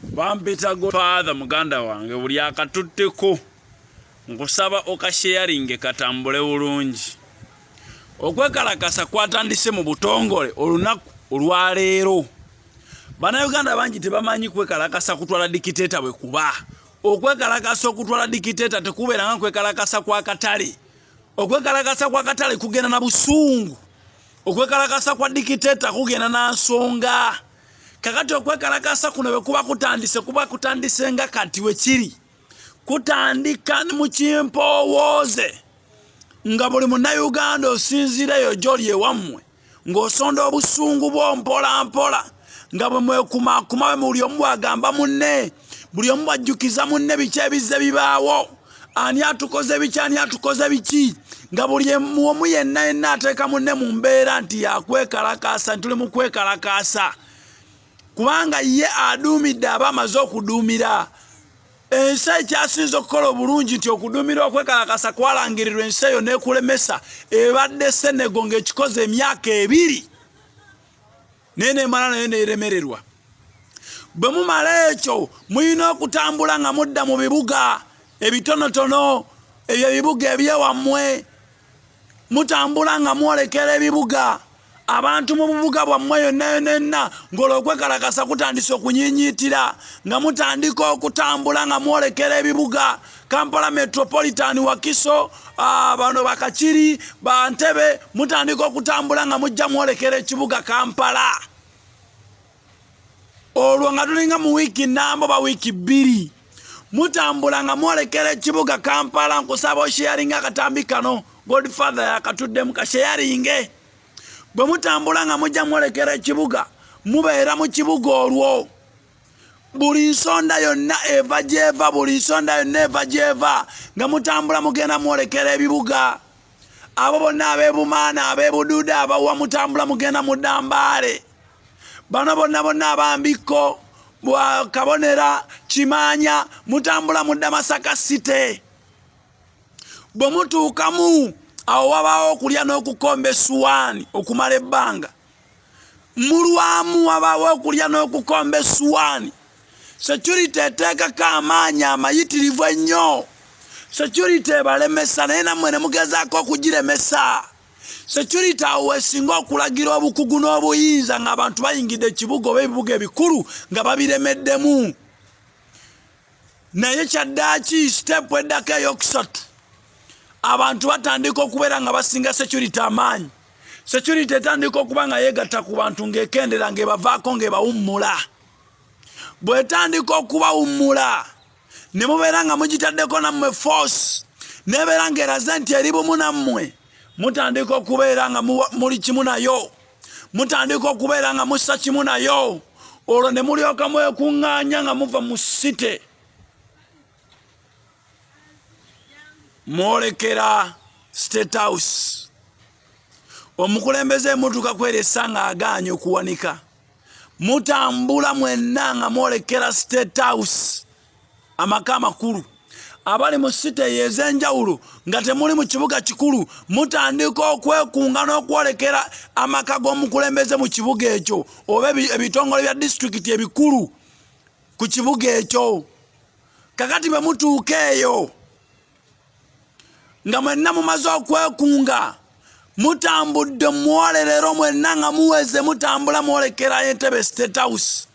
Bampita Godfather muganda wange buli akatutteko nkusaba okasharinge katambule bulungi. Okwekalakasa kwatandise mu butongole olunaku olwaleero. Bannayuganda bangi tebamanyi kwekalakasa kutwala dikiteta bwe kuba. Okwekalakasa okutwala dikiteta tekubeera nga kwekalakasa kwa katale. Okwekalakasa kwa katale kugenda na busungu. Okwekalakasa kwa dikiteta kugenda na nsonga. Kakati okwekalakasa kuno bwe kuba kutandise nga kati we kiri. Kutandika mu kimpowooze nga buli munnayuganda osinzireyo gy'oli ewammwe ng'osonda obusungu bw'ompola mpola nga bwe mwekumakuma buli omu bw'agamba munne, buli omu bw'ajjukiza munne biki ebizze bibaawo, ani atukoze biki, ani atukoze biki, nga buli omu yenna ateeka munne mu mbeera nti yakwekalakasa, ntuli mu kwekalakasa kubanga ye aduumidde aba amaze okuduumira. Ensi ekyasinza okukola obulungi nti okuduumira okwekalakasa kwalangirirwa ensi eyo n'ekulemesa ebadde Senegal ng'ekikoze emyaka 2 naye n'emala nayo n'eremererwa. Bwe mumala ekyo muyina okutambula nga mudda mu bibuga ebitonotono, ebyo ebibuga ebyewammwe, mutambula nga mwolekera ebibuga abantu mu bubuga bwammwe yonna ng'olw'okwekalakasa kutandise okunyiinyiitira nga mutandika okutambula nga mwolekera ebibuga Kampala Metropolitan, Wakiso, bano Bakakiri, Bantebe, mutandika okutambula nga mujja mwolekera ekibuga Kampala. Olwo nga tulinga mu wiiki nnamba ba wiiki 2 mutambula nga mwolekera ekibuga Kampala. Nkusaba osharinga akatambi kano Godfather yakatuddemu kasharinge. Bwe mutambula nga mujja mwolekera ekibuga mubeera mu kibuga olwo. Buli nsonda yonna eva gy'eva, buli nsonda yonna eva gy'eva nga mutambula mugenda mwolekera ebibuga. Abo bonna ab'ebumaana, ab'ebuduuda, abawa mutambula mugenda mu Dambaale. Bano bonna abambiko, Kabonera, Kimanya, mutambula mu Damasaka City. Bwe mutuukamu awo wabaawo okulya n'okukomba essuwaani okumala ebbanga. Mulwamu wabaawo okulya n'okukomba essuwaani. Security eteekako amaanyi amayitirivu ennyo. Security ebalemesa naye nammwe ne mugezaako okugiremesa. Security awo esinga okulagira obukugu n'obuyinza ng'abantu bayingidde ekibuga oba ebibuga ebikulu nga babiremeddemu. Naye kyaddaaki step eddako ey'okusatu abantu batandika okubeera nga basinga security amaanyi. Security etandika okuba nga yeegatta ku bantu ng'ekendera ng'ebavaako ng'ebawummula. Bw'etandika okubawummula ne mubeera nga mugitaddeko nammwe force n'ebeera ng'eraze nti eri bumu nammwe, mutandika okubeera nga muli kimu nayo, mutandika okubeera nga mussa kimu nayo. Olwo ne mulyoka mwekuŋŋaanya nga muva mu city mwolekera State House. Omukulembeze emmotoka kweresa nga agaanye okuwanika. Mutambula mwenna nga mwolekera State House, amaka amakulu. Abali mu city ez'enjawulo nga temuli mu kibuga kikulu mutandika okwekunga n'okwolekera amaka g'omukulembeze mu kibuga ekyo oba ebitongole bya disitulikiti ebikulu ku kibuga ekyo. Kakati bwe mutuuka eyo nga mwenna mumaze okwekunga mutambudde mwolerero mwenna nga muweze mutambula mwolekera Entebbe State House.